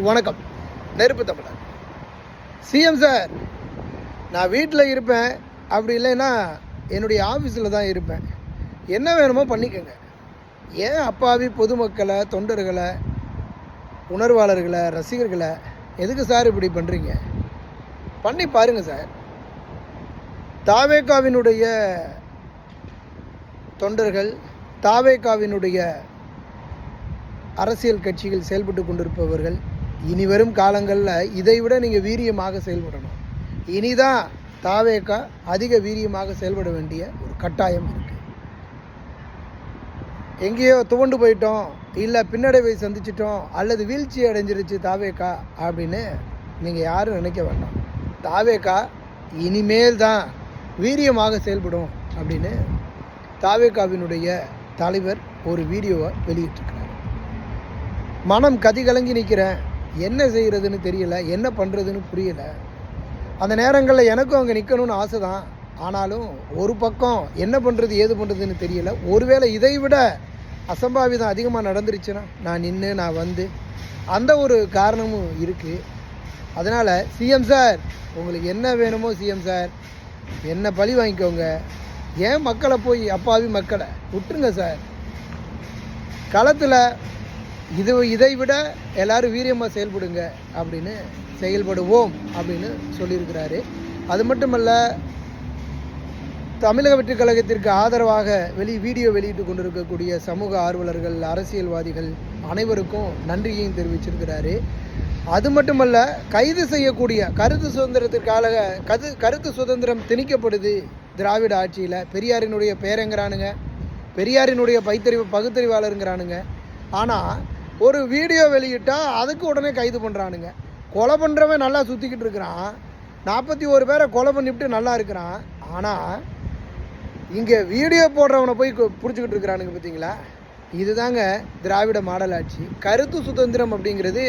வணக்கம். நெருப்பு தமிழர். சிஎம் சார், நான் வீட்டில் இருப்பேன், அப்படி இல்லைன்னா என்னுடைய ஆஃபீஸில் தான் இருப்பேன். என்ன வேணுமோ பண்ணிக்கோங்க. ஏன் அப்பாவி பொதுமக்களை, தொண்டர்களை, உணர்வாளர்களை, ரசிகர்களை எதுக்கு சார் இப்படி பண்ணுறீங்க? பண்ணி பாருங்கள் சார். தாவேகாவினுடைய தொண்டர்கள், தாவேகாவினுடைய அரசியல் கட்சிகள் செயல்பட்டு கொண்டிருப்பவர்கள் இனி வரும் காலங்களில் இதைவிட நீங்கள் வீரியமாக செயல்படணும். இனிதான் தாவேகா அதிக வீரியமாக செயல்பட வேண்டிய ஒரு கட்டாயம் இருக்குது. எங்கேயோ துவண்டு போயிட்டோம், இல்லை பின்னடைவை சந்திச்சிட்டோம், அல்லது வீழ்ச்சி அடைஞ்சிருச்சு தாவேகா அப்படின்னு நீங்கள் யாரும் நினைக்க வேண்டாம். தாவேகா இனிமேல் தான் வீரியமாக செயல்படும் அப்படின்னு தாவேகாவினுடைய தலைவர் ஒரு வீடியோவை வெளியிட்டிருக்கிறார். மனம் கதி கலங்கி நிற்கிறேன், என்ன செய்கிறதுன்னு தெரியல, என்ன பண்ணுறதுன்னு புரியல. அந்த நேரங்களில் எனக்கும் அங்கே நிற்கணும்னு ஆசை தான். ஆனாலும் ஒரு பக்கம் என்ன பண்ணுறது ஏது பண்ணுறதுன்னு தெரியல. ஒருவேளை இதை விட அசம்பாவிதம் அதிகமாக நடந்துருச்சுன்னா நான் வந்து அந்த ஒரு காரணமும் இருக்குது. அதனால் சிஎம் சார், உங்களுக்கு என்ன வேணுமோ சிஎம் சார், என்ன பழி வாங்கிக்கோங்க. ஏன் மக்களை போய் அப்பாவி மக்களை விட்டுருங்க சார். களத்தில் இதை விட எல்லோரும் வீரியமாக செயல்படுங்க அப்படின்னு செயல்படுவோம் அப்படின்னு சொல்லியிருக்கிறாரு. அது மட்டுமல்ல, தமிழக வெற்றிக் கழகத்திற்கு ஆதரவாக வீடியோ வெளியிட்டு கொண்டிருக்கக்கூடிய சமூக ஆர்வலர்கள், அரசியல்வாதிகள் அனைவருக்கும் நன்றியையும் தெரிவிச்சிருக்கிறாரு. அது மட்டுமல்ல, கைது செய்யக்கூடிய கருத்து சுதந்திரத்திற்காக கருத்து சுதந்திரம் திணிக்கப்படுது திராவிட ஆட்சியில். பெரியாரினுடைய பேரங்கிறானுங்க, பெரியாரினுடைய பகுத்தறிவாளருங்கிறானுங்க. ஆனால் ஒரு வீடியோ வெளியிட்டால் அதுக்கு உடனே கைது பண்ணுறானுங்க. கொலை பண்ணுறவன் நல்லா சுற்றிக்கிட்டு இருக்கிறான், 41 பேரை கொலை பண்ணிவிட்டு நல்லா இருக்கிறான். ஆனால் இங்கே வீடியோ போடுறவனை போய் பிடிச்சிக்கிட்டு இருக்கிறானுங்க. பார்த்தீங்களா? இதுதாங்க திராவிட மாடல் ஆட்சி. கருத்து சுதந்திரம் அப்படிங்கிறது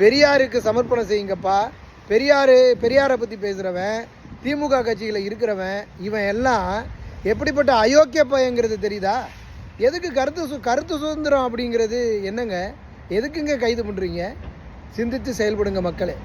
பெரியாருக்கு சமர்ப்பணம் செய்யுங்கப்பா. பெரியாரை பற்றி பேசுகிறவன், திமுக கட்சியில் இருக்கிறவன், இவன் எல்லாம் எப்படிப்பட்ட அயோக்கிய பையங்கிறது தெரியுதா? எதுக்கு கருத்து சுதந்திரம் அப்படிங்கிறது என்னங்க? எதுக்குங்க கைது பண்ணுறீங்க? சிந்தித்து செயல்படுங்க மக்களே.